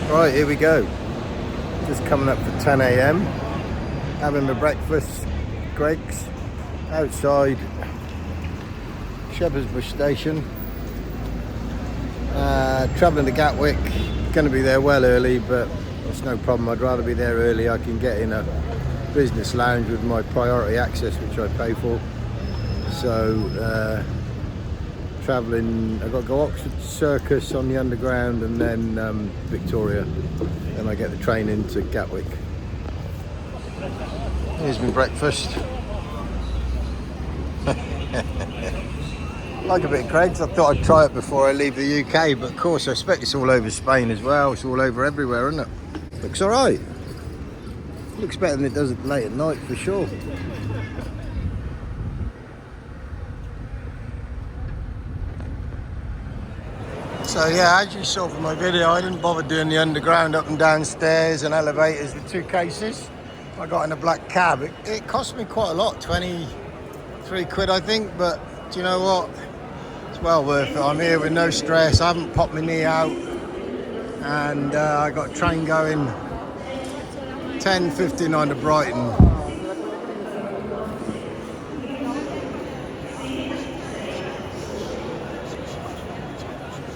Right, here we go. Just coming up for 10 a.m. Having my breakfast, Greg's, outside Shepherd's Bush Station. Travelling to Gatwick. Going to be there well early, but that's no problem. I'd rather be there early. I can get in a business lounge with my priority access, which I pay for. So, travelling, I've got to go Oxford Circus on the Underground and then Victoria. Then I get the train into Gatwick. Here's my breakfast. Like a bit of Greg's. I thought I'd try it before I leave the UK, but of course I expect it's all over Spain as well. It's all over everywhere, isn't it? Looks alright. Looks better than it does late at night for sure. So yeah, as you saw from my video, I didn't bother doing the underground up and down stairs and elevators with 2 cases. I got in a black cab. It cost me quite a lot, 23 quid I think, but do you know what? It's well worth it. I'm here with no stress. I haven't popped my knee out, and I got a train going 10:59 to Brighton.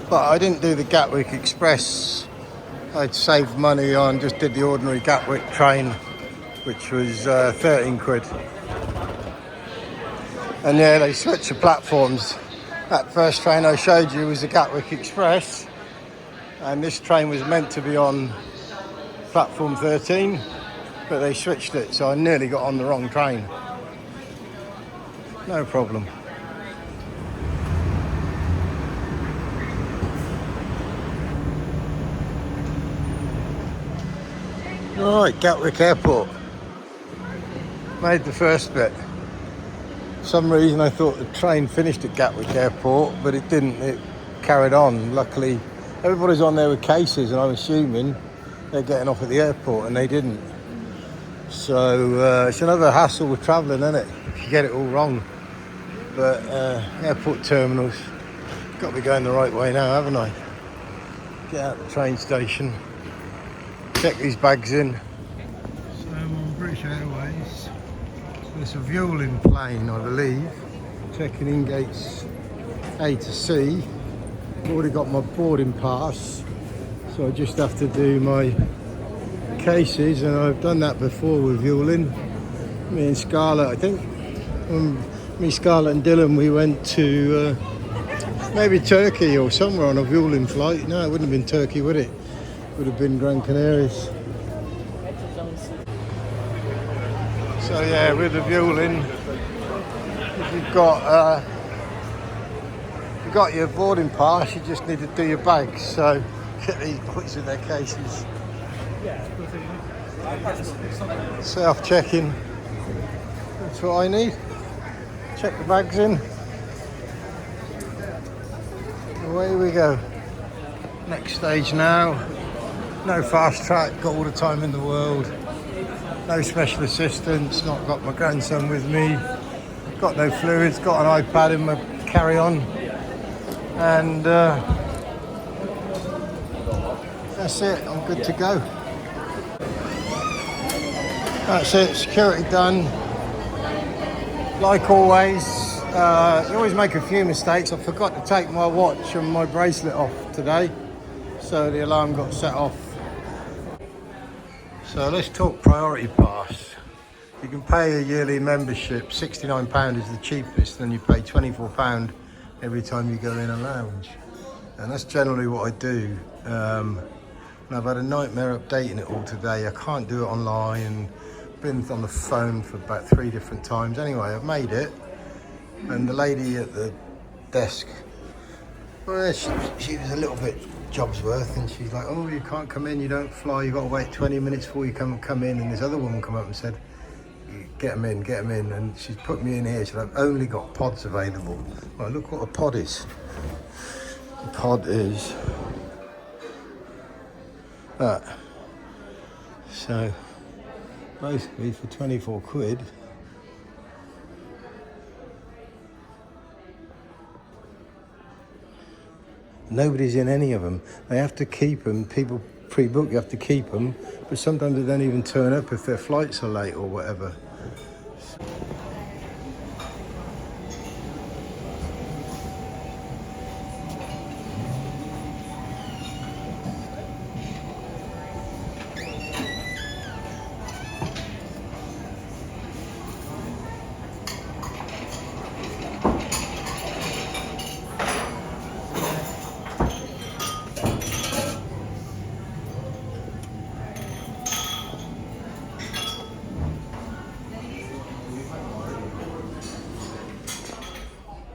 But I didn't do the Gatwick Express. I'd saved money on, just did the ordinary Gatwick train, which was 13 quid. And yeah, they switched the platforms. That first train I showed you was the Gatwick Express, and this train was meant to be on platform 13, but they switched it, so I nearly got on the wrong train. No problem. Right, Gatwick Airport. Made the first bit. For some reason I thought the train finished at Gatwick Airport, but it didn't. It carried on. Luckily, everybody's on there with cases, and I'm assuming they're getting off at the airport, and they didn't. So it's another hassle with travelling, isn't it? If you get it all wrong. But airport terminals, got to be going the right way now, haven't I? Get out the train station. Check these bags in. So I'm on British Airways. It's a Vueling plane, I believe. Checking in gates A to C. I've already got my boarding pass, so I just have to do my cases, and I've done that before with Vueling. Me and Scarlett, I think. Me, Scarlett and Dylan, we went to maybe Turkey or somewhere on a Vueling flight. No, it wouldn't have been Turkey, would it? Would have been Gran Canaries. So yeah, with the Vueling, if you've got your boarding pass, you just need to do your bags. So get these boys with their cases. Self-checking. That's what I need. Check the bags in. Away we go. Next stage now. No fast track, got all the time in the world. No special assistance, not got my grandson with me. Got no fluids, got an iPad in my carry-on. And that's it, I'm good to go. That's it, security done. Like always, you always make a few mistakes. I forgot to take my watch and my bracelet off today, so the alarm got set off. So let's talk priority pass. You can pay a yearly membership. £69 is the cheapest, and you pay £24 every time you go in a lounge. And that's generally what I do. And I've had a nightmare updating it all today. I can't do it online, and been on the phone for about 3 different times. Anyway, I've made it, and the lady at the desk, well, she was a little bit job's worth, and she's like, oh, you can't come in, you don't fly, you've got to wait 20 minutes before you come in. And this other woman come up and said, get them in, and she's put me in here. She said, I've only got pods available. Well, look what a pod is. The pod is that. So basically for 24 quid nobody's in any of them. They have to keep them. People pre-booked, you have to keep them, but sometimes they don't even turn up if their flights are late or whatever.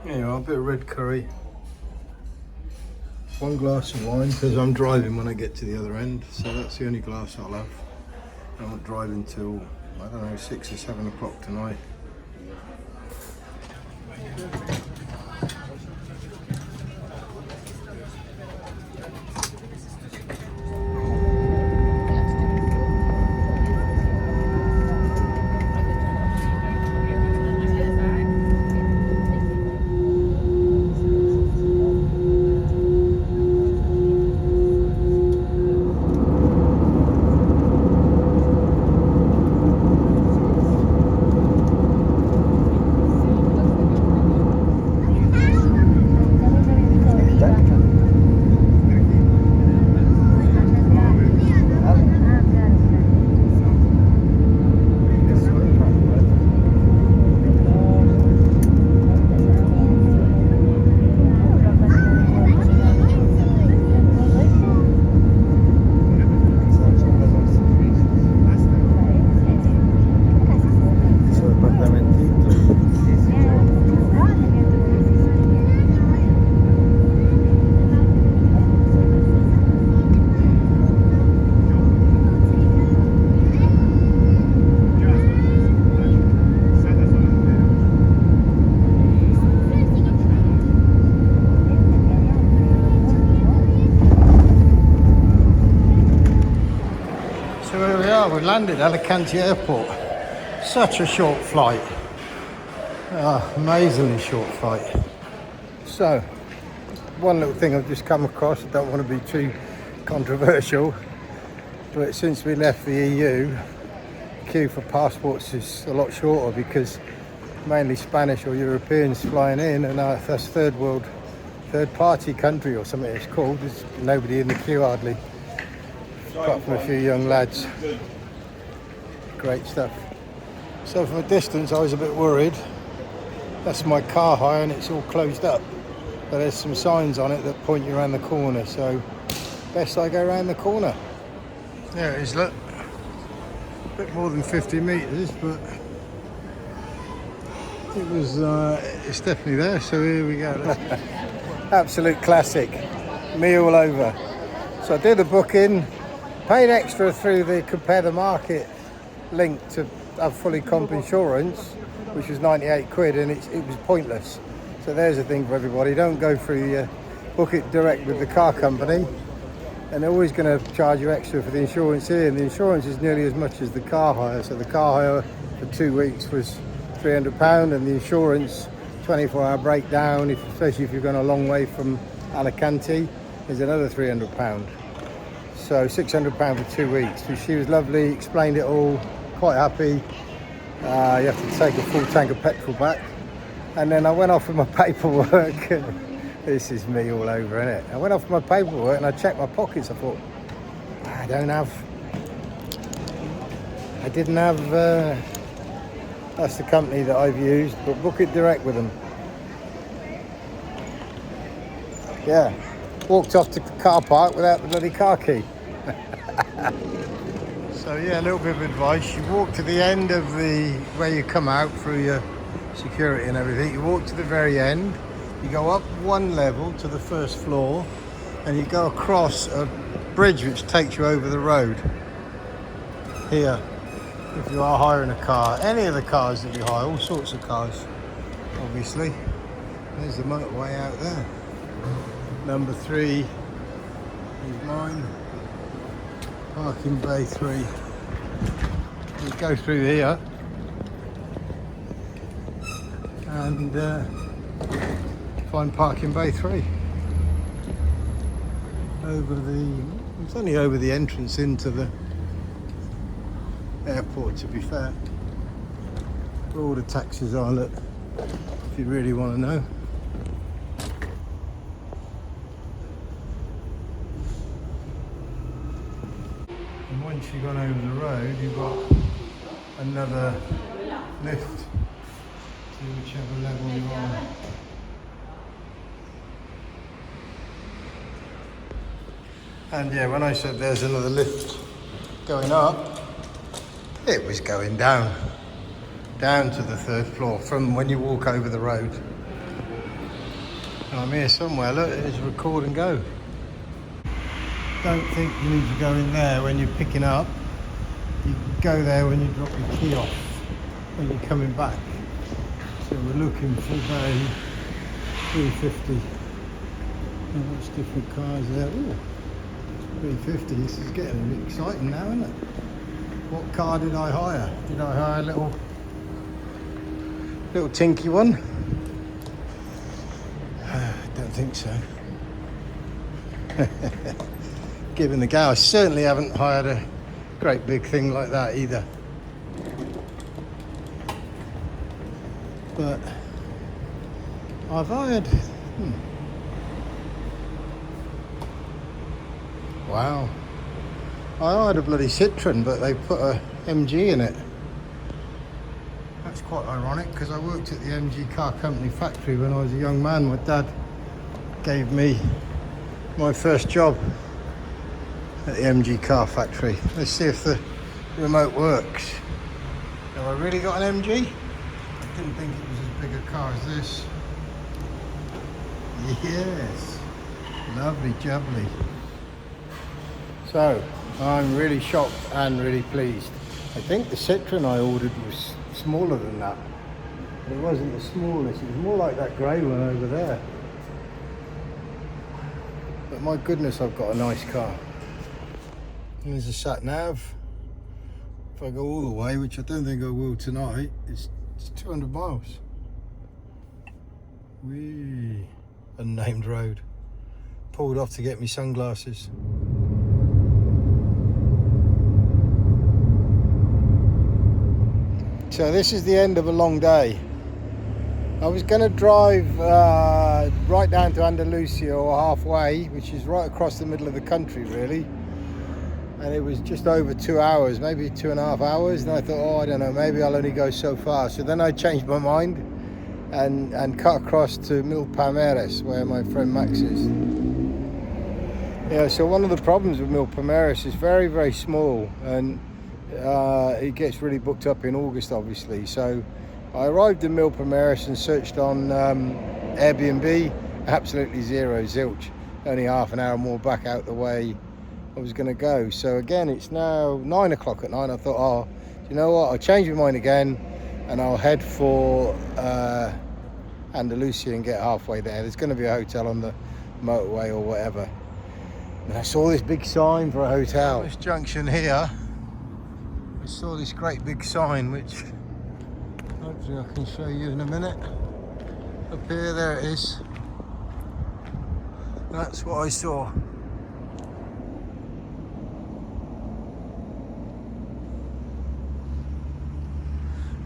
There you are, a bit of red curry. 1 glass of wine, because I'm driving when I get to the other end, so that's the only glass I'll have. I'm not driving till, I don't know, 6 or 7 o'clock tonight. So here we are, we landed at Alicante Airport. Such a short flight. Amazingly short flight. So, one little thing I've just come across, I don't want to be too controversial, but since we left the EU, queue for passports is a lot shorter because mainly Spanish or Europeans flying in, and that's third party country or something it's called. There's nobody in the queue hardly, apart from a few young lads. Great stuff. So from a distance I was a bit worried. That's my car hire and it's all closed up, but there's some signs on it that point you around the corner, so best I go around the corner. There it is, look. A bit more than 50 metres, but it's definitely there, so here we go. Absolute classic, me all over. So I did the booking, paid extra through the Compare the Market link to have fully comp insurance, which was 98 quid, and it was pointless. So there's a thing for everybody, don't go through book it direct with the car company, and they're always going to charge you extra for the insurance here, and the insurance is nearly as much as the car hire. So the car hire for 2 weeks was £300, and the insurance 24-hour breakdown, especially if you're going a long way from Alicante, is another £300. So £600 for 2 weeks. She was lovely, explained it all, quite happy. You have to take a full tank of petrol back. And then I went off with my paperwork. This is me all over, isn't it? I went off with my paperwork and I checked my pockets. I thought, I didn't have, that's the company that I've used, but book it direct with them. Yeah, walked off to the car park without the bloody car key. So yeah, a little bit of advice. You walk to the end of where you come out through your security and everything. You walk to the very end, you go up one level to the first floor, and you go across a bridge which takes you over the road. Here, if you are hiring a car, any of the cars that you hire, all sorts of cars, obviously. There's the motorway out there. Number 3 is mine. Parking bay 3. You go through here and find parking bay 3 over the It's only over the entrance into the airport, to be fair. Where all the taxis are, look, if you really want to know. And once you've gone over the road, you've got another lift to whichever level you're on. And yeah, when I said there's another lift going up, it was going down to the 3rd floor from when you walk over the road. And I'm here somewhere, look, it's record and go. Don't think you need to go in there when you're picking up. You go there when you drop your key off, when you're coming back. So we're looking for bay 350. And what's different cars there? Ooh, 350, this is getting a bit exciting now, isn't it? What car did I hire? Did I hire a little tinky one? I don't think so. Given the go, I certainly haven't hired a great big thing like that either. But I've hired... Wow. I hired a bloody Citroen, but they put a MG in it. That's quite ironic, because I worked at the MG car company factory when I was a young man. My dad gave me my first job at the MG car factory. Let's see if the remote works. Have I really got an MG? I didn't think it was as big a car as this. Yes. Lovely jubbly. So, I'm really shocked and really pleased. I think the Citroen I ordered was smaller than that. It wasn't the smallest, it was more like that grey one over there. But my goodness, I've got a nice car. And there's a sat nav. If I go all the way, which I don't think I will tonight, it's 200 miles. Whee! Unnamed road. Pulled off to get me sunglasses. So this is the end of a long day. I was going to drive right down to Andalusia, or halfway, which is right across the middle of the country really. And it was just over 2 hours, maybe 2.5 hours. And I thought, oh, I don't know, maybe I'll only go so far. So then I changed my mind and cut across to Mil Palmeras, where my friend Max is. Yeah, so one of the problems with Mil Palmeras is very, very small, and it gets really booked up in August, obviously. So I arrived in Mil Palmeras and searched on Airbnb. Absolutely zero, zilch. Only half an hour more back out the way I was going to go. So again, it's now 9 o'clock at night. I thought, oh, do you know what? I'll change my mind again, and I'll head for Andalusia and get halfway there. There's going to be a hotel on the motorway or whatever. And I saw this big sign for a hotel. This junction here, I saw this great big sign, which hopefully I can show you in a minute. Up here, there it is. That's what I saw.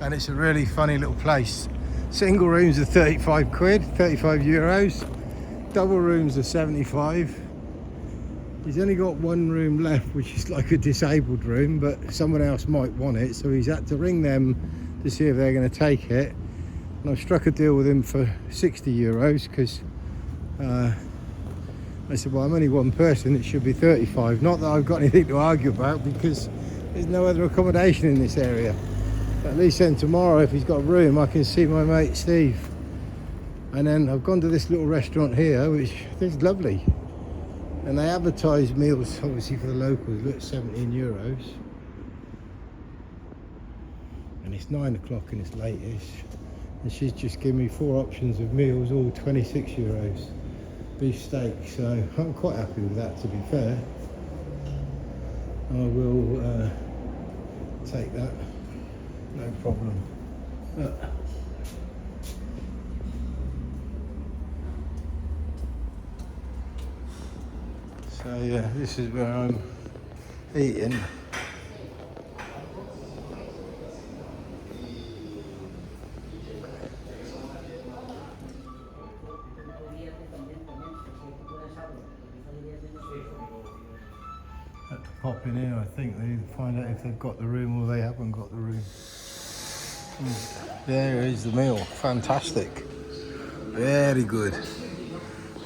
And it's a really funny little place. Single rooms are 35 quid, 35 euros. Double rooms are 75. He's only got one room left, which is like a disabled room, but someone else might want it, so he's had to ring them to see if they're going to take it. And I struck a deal with him for 60 euros because I said, well, I'm only one person, it should be 35. Not that I've got anything to argue about, because there's no other accommodation in this area. At least then tomorrow, if he's got room, I can see my mate Steve. And then I've gone to this little restaurant here, which is lovely. And they advertise meals, obviously, for the locals. Look, 17 euros. And it's 9 o'clock and it's late-ish. And she's just given me 4 options of meals, all 26 euros. Beef steak, so I'm quite happy with that, to be fair. I will take that, no problem. So yeah, this is where I'm eating. Had to pop in here, I think, they find out if they've got the room or they haven't got the room. There is the meal, fantastic, very good.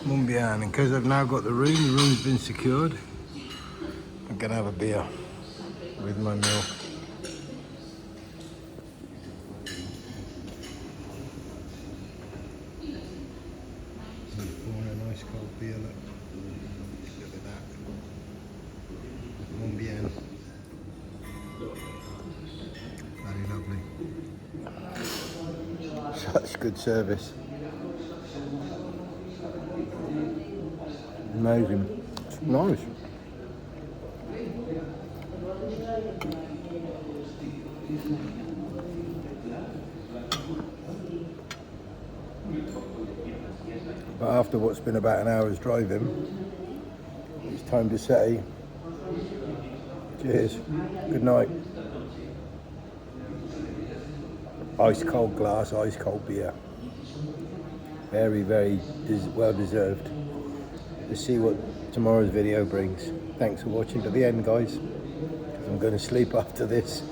Mumbian, and because I've now got the room's been secured, I'm gonna have a beer with my meal. Pouring a nice cold beer, look at that. Mumbian. Very lovely. Such good service. Amazing. It's nice. But after what's been about an hour's driving, it's time to say cheers, good night. Ice cold glass, ice cold beer. Very, very well deserved. Let's see what tomorrow's video brings. Thanks for watching to the end, guys. I'm going to sleep after this.